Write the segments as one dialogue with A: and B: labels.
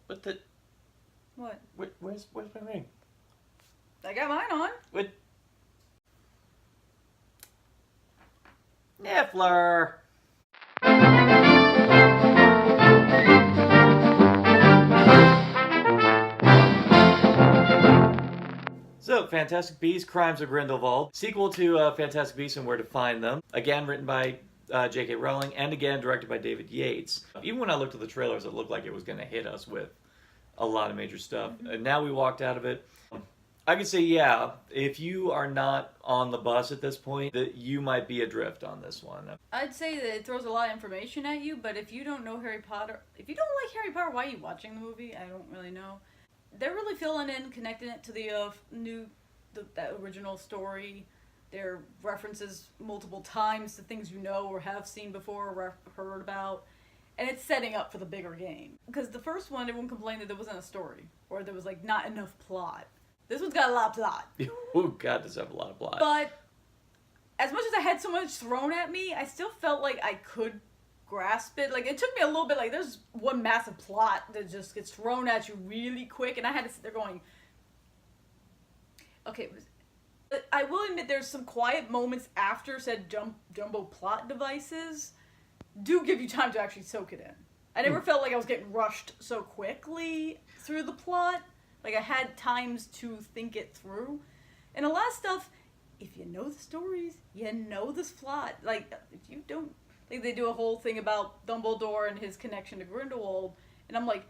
A: What the?
B: What?
A: Where's my ring?
B: I got mine on.
A: What? Niffler! So, Fantastic Beasts, Crimes of Grindelwald, sequel to Fantastic Beasts and Where to Find Them. Again, written by J.K. Rowling, and again, directed by David Yates. Even when I looked at the trailers, it looked like it was going to hit us with a lot of major stuff. And now we walked out of it. I could say, yeah, if you are not on the bus at this point, that you might be adrift on this one.
B: I'd say that it throws a lot of information at you, but if you don't know Harry Potter, if you don't like Harry Potter, why are you watching the movie? I don't really know. They're really filling in, connecting it to the that original story. There references multiple times to things you know or have seen before or heard about. And it's setting up for the bigger game. Because the first one, everyone complained that there wasn't a story. Or there was, like, not enough plot. This one's got a lot of plot.
A: Oh, God, does have a lot of plot.
B: But, as much as I had so much thrown at me, I still felt like I could grasp it. Like, it took me a little bit, like, there's one massive plot that just gets thrown at you really quick. And I had to sit there going, okay, I will admit there's some quiet moments after said jumbo plot devices do give you time to actually soak it in. I never felt like I was getting rushed so quickly through the plot. Like, I had times to think it through. And a lot of stuff, if you know the stories, you know this plot. Like, if you don't, like, they do a whole thing about Dumbledore and his connection to Grindelwald. And I'm like,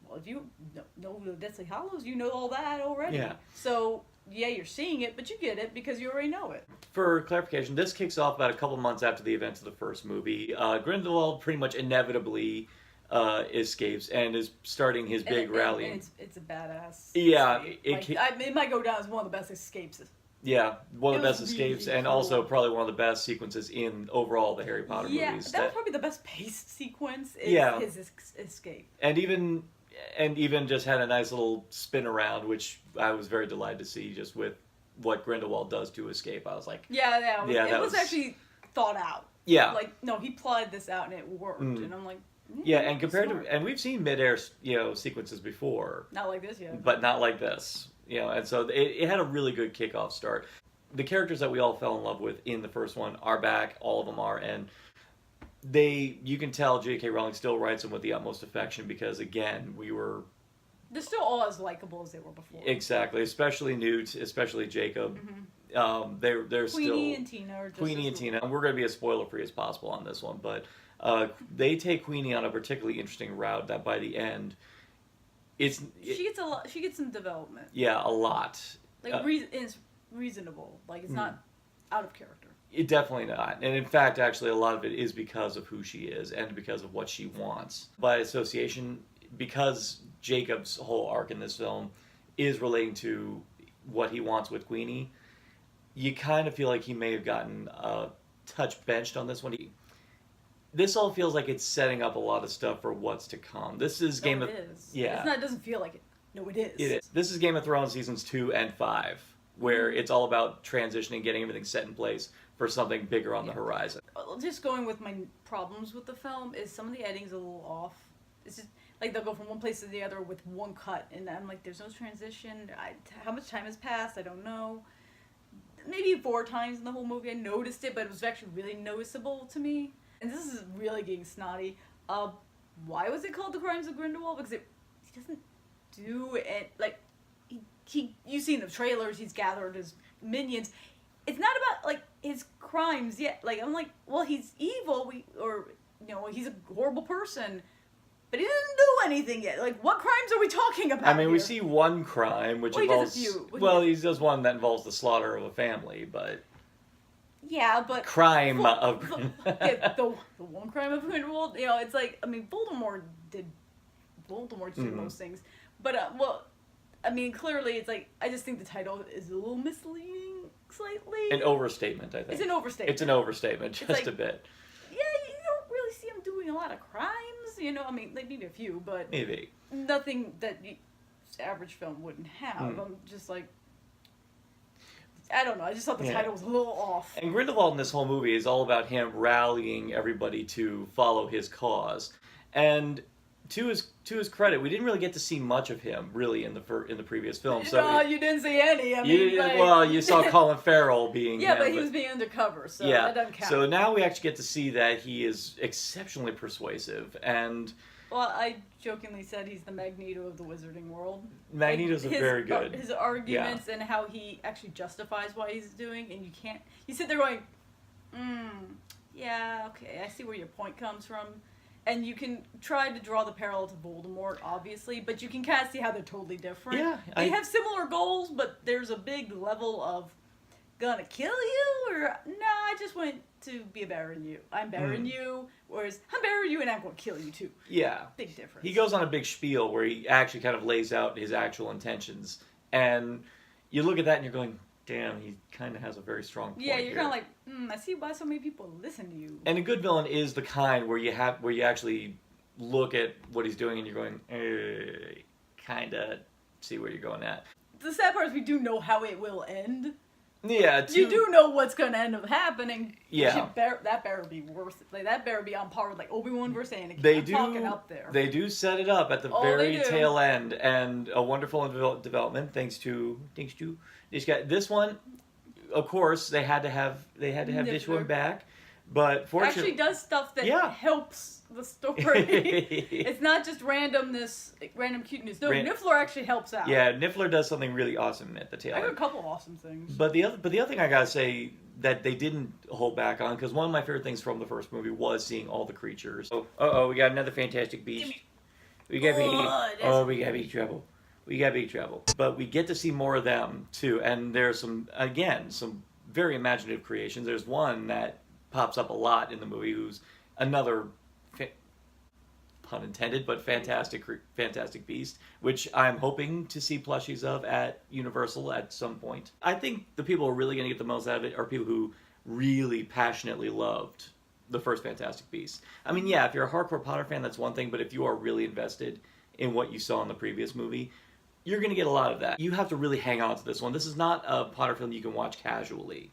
B: well, if you know the Deathly Hallows, you know all that already.
A: Yeah.
B: So, yeah, you're seeing it, but you get it because you already know it.
A: For clarification, this kicks off about a couple months after the events of the first movie. Grindelwald pretty much escapes and is starting his big rally.
B: And it's a badass.
A: Yeah,
B: it might go down as one of the best escapes.
A: Yeah, one of the best
B: really
A: escapes, and
B: cool.
A: also probably one of the best sequences in overall the Harry Potter movies.
B: Yeah, that was probably the best paced sequence. His escape.
A: And even just had a nice little spin around, which I was very delighted to see, just with what Grindelwald does to escape. I was like,
B: it was actually thought out.
A: Yeah,
B: like no, he plotted this out and it worked, and I'm like.
A: And compared to, and we've seen mid-air, sequences before.
B: Not like this yet.
A: But not like this, and so it had a really good kickoff start. The characters that we all fell in love with in the first one are back, all of them are, and you can tell J.K. Rowling still writes them with the utmost affection because, again,
B: they're still all as likable as they were before.
A: Exactly, especially Newt, especially Jacob. Mm-hmm. They're
B: Queenie
A: still...
B: and Tina are just
A: Queenie and Tina, and we're going to be as spoiler-free as possible on this one, but... they take Queenie on a particularly interesting route that by the end, she
B: gets some development.
A: Yeah, a lot.
B: Like it's reasonable. Like it's not out of character.
A: It definitely not. And in fact, actually, a lot of it is because of who she is and because of what she wants. By association, because Jacob's whole arc in this film is relating to what he wants with Queenie, you kind of feel like he may have gotten a touch benched on this one. This all feels like it's setting up a lot of stuff for what's to come. This is Game of... Yeah.
B: It doesn't feel like it. No, it is.
A: It is. This is Game of Thrones seasons 2 and 5, where it's all about transitioning, getting everything set in place for something bigger on the horizon.
B: Just going with my problems with the film is some of the editing's a little off. It's just like they'll go from one place to the other with one cut, and I'm like, there's no transition. How much time has passed? I don't know. Maybe 4 times in the whole movie I noticed it, but it was actually really noticeable to me. And this is really getting snotty. Why was it called The Crimes of Grindelwald? Because he doesn't do it, like, you've seen the trailers, he's gathered his minions. It's not about, like, his crimes yet. Like, I'm like, well, he's evil, he's a horrible person, but he didn't do anything yet. Like, what crimes are we talking about
A: we
B: here?
A: see one crime, which involves...
B: He does a few.
A: He does one that involves the slaughter of a family, but...
B: Yeah, but...
A: Crime of...
B: the one crime of Grindelwald, it's like, Voldemort did most things. But, clearly it's like, I just think the title is a little misleading, slightly.
A: An overstatement, I think.
B: It's an overstatement.
A: It's an overstatement, just like, a bit.
B: Yeah, you don't really see him doing a lot of crimes, like maybe a few, but...
A: Maybe.
B: Nothing that the average film wouldn't have. I'm just like... I don't know, I just thought the title was a little off.
A: And Grindelwald in this whole movie is all about him rallying everybody to follow his cause. And to his credit, we didn't really get to see much of him really in the previous film. So
B: no, you didn't see any. I mean,
A: well, you saw Colin Farrell being
B: yeah,
A: him,
B: but he was being undercover, so
A: yeah.
B: that doesn't count.
A: So now we actually get to see that he is exceptionally persuasive, and
B: well, I jokingly said he's the Magneto of the wizarding world.
A: Magneto's very good.
B: His arguments and how he actually justifies what he's doing, and you sit there going, yeah, okay, I see where your point comes from. And you can try to draw the parallel to Voldemort, obviously, but you can kind of see how they're totally different.
A: Yeah,
B: they have similar goals, but there's a big level of gonna kill you, or nah, I just want to be better than you. I'm better than you, whereas I'm better than you and I'm gonna kill you too.
A: Yeah.
B: Big difference.
A: He goes on a big spiel where he actually kind of lays out his actual intentions. And you look at that and you're going, damn, he kind of has a very strong point.
B: Yeah, you're kind of like, I see why so many people listen to you.
A: And a good villain is the kind where you actually look at what he's doing and you're going, kind of see where you're going at.
B: The sad part is we do know how it will end.
A: Yeah,
B: you do know what's going to end up happening.
A: Yeah,
B: that better be worth it. Like that better be on par with like Obi-Wan versus Anakin.
A: They
B: talking up there.
A: They do set it up at the very tail end, and a wonderful development thanks to this guy. This one, of course, they had to have this one back, but fortunately,
B: actually does stuff that helps the story. It's not just random cuteness. No, Niffler actually helps out.
A: Yeah, Niffler does something really awesome at the tail end.
B: I got a couple of awesome things.
A: But the other thing I gotta say that they didn't hold back on, because one of my favorite things from the first movie was seeing all the creatures. We got another fantastic beast. We got big trouble. We got big trouble. But we get to see more of them too, and there's some very imaginative creations. There's one that pops up a lot in the movie, who's another pun intended, but fantastic beast, which I'm hoping to see plushies of at Universal at some point. I think the people who are really going to get the most out of it are people who really passionately loved the first Fantastic Beasts. I mean, yeah, if you're a hardcore Potter fan, that's one thing, but if you are really invested in what you saw in the previous movie, you're going to get a lot of that. You have to really hang on to this one. This is not a Potter film you can watch casually.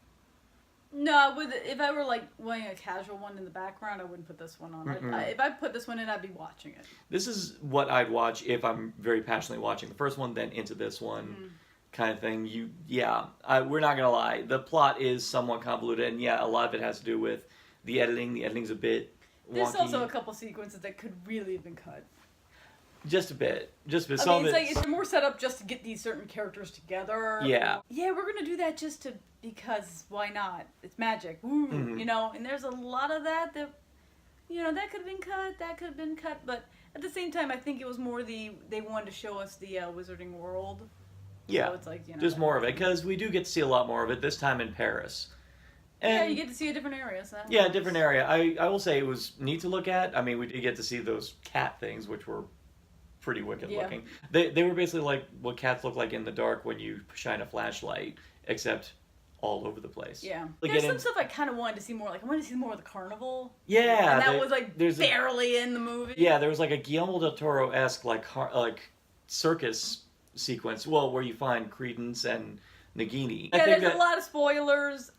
B: No, if I were like wanting a casual one in the background, I wouldn't put this one on. If I put this one in, I'd be watching it.
A: This is what I'd watch if I'm very passionately watching the first one, then into this one, kind of thing. We're not gonna lie. The plot is somewhat convoluted, and a lot of it has to do with the editing. The editing's a bit wonky.
B: There's also a couple sequences that could really have been cut.
A: Just a bit.
B: I mean, it's more set up just to get these certain characters together.
A: Yeah.
B: Yeah, we're gonna do that because why not? It's magic. Ooh, you know, and there's a lot of that that could have been cut, that could have been cut, but at the same time, I think it was more they wanted to show us the wizarding world.
A: Yeah.
B: So it's like,
A: just more of it, because we do get to see a lot more of it, this time in Paris. And
B: you get to see a different area. So
A: different area. I will say it was neat to look at. I mean, we did get to see those cat things, which were pretty wicked looking. They were basically like what cats look like in the dark when you shine a flashlight, except all over the place.
B: Yeah. There's some stuff I kind of wanted to see more. Like, I wanted to see more of the carnival.
A: Yeah.
B: And that was like barely in the movie.
A: Yeah, there was like a Guillermo del Toro-esque like circus sequence, where you find Credence and Nagini.
B: Yeah, there's a lot of spoilers,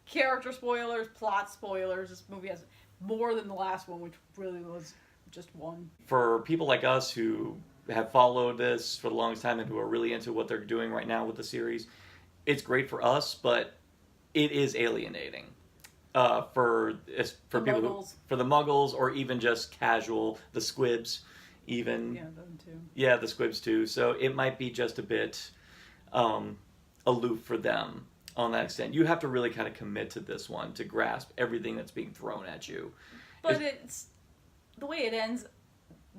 B: character spoilers, plot spoilers. This movie has more than the last one, which really was just one. For
A: people like us who have followed this for the longest time and who are really into what they're doing right now with the series, it's great for us, but it is alienating for people for the Muggles, or even just casual, the Squibs, even.
B: Yeah, them too.
A: Yeah, the Squibs too. So it might be just a bit aloof for them on that extent. You have to really kind of commit to this one to grasp everything that's being thrown at you.
B: But it's the way it ends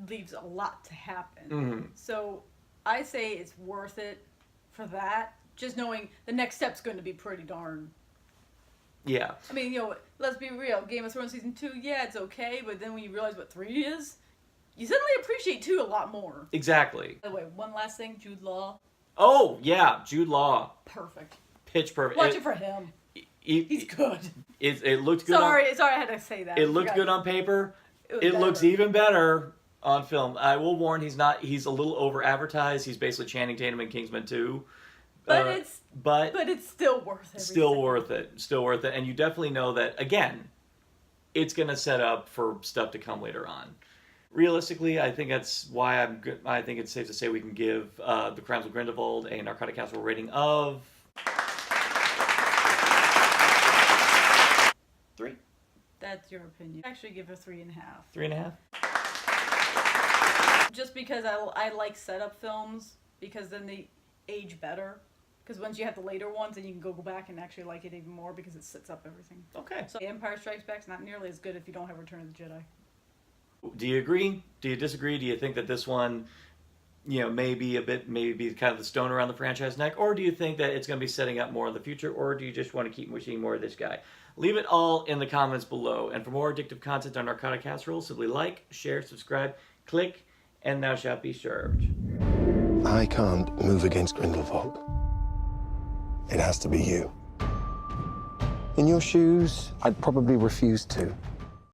B: leaves a lot to happen. So I say it's worth it for that. Just knowing the next step's going to be pretty darn.
A: Yeah.
B: I mean, let's be real. Game of Thrones season 2, it's okay, but then when you realize what 3 is, you suddenly appreciate 2 a lot more.
A: Exactly.
B: By the way, one last thing, Jude Law.
A: Oh yeah, Jude Law.
B: Perfect.
A: Pitch perfect.
B: Watch it for him. He's good.
A: It looked good.
B: Sorry, I had to say that.
A: It looked good on paper. It looks even better on film. I will warn, he's a little over advertised. He's basically Channing Tatum in Kingsman 2.
B: But it's still worth it.
A: Still worth it. And you definitely know that, again, it's going to set up for stuff to come later on. Realistically, I think that's why I think it's safe to say we can give the Crimes of Grindelwald a narcotic casserole rating of 3.
B: That's your opinion. I actually give it a 3.5.
A: 3.5.
B: Just because I like setup films, because then they age better. Because once you have the later ones, then you can go back and actually like it even more because it sets up everything.
A: Okay.
B: So Empire Strikes Back's not nearly as good if you don't have Return of the Jedi.
A: Do you agree? Do you disagree? Do you think that this one, maybe kind of the stone around the franchise neck? Or do you think that it's going to be setting up more in the future? Or do you just want to keep seeing more of this guy? Leave it all in the comments below. And for more addictive content on Narcotic Casserole, simply like, share, subscribe, click, and thou shalt be served.
C: I can't move against Grindelwald. It has to be you. In your shoes, I'd probably refuse to.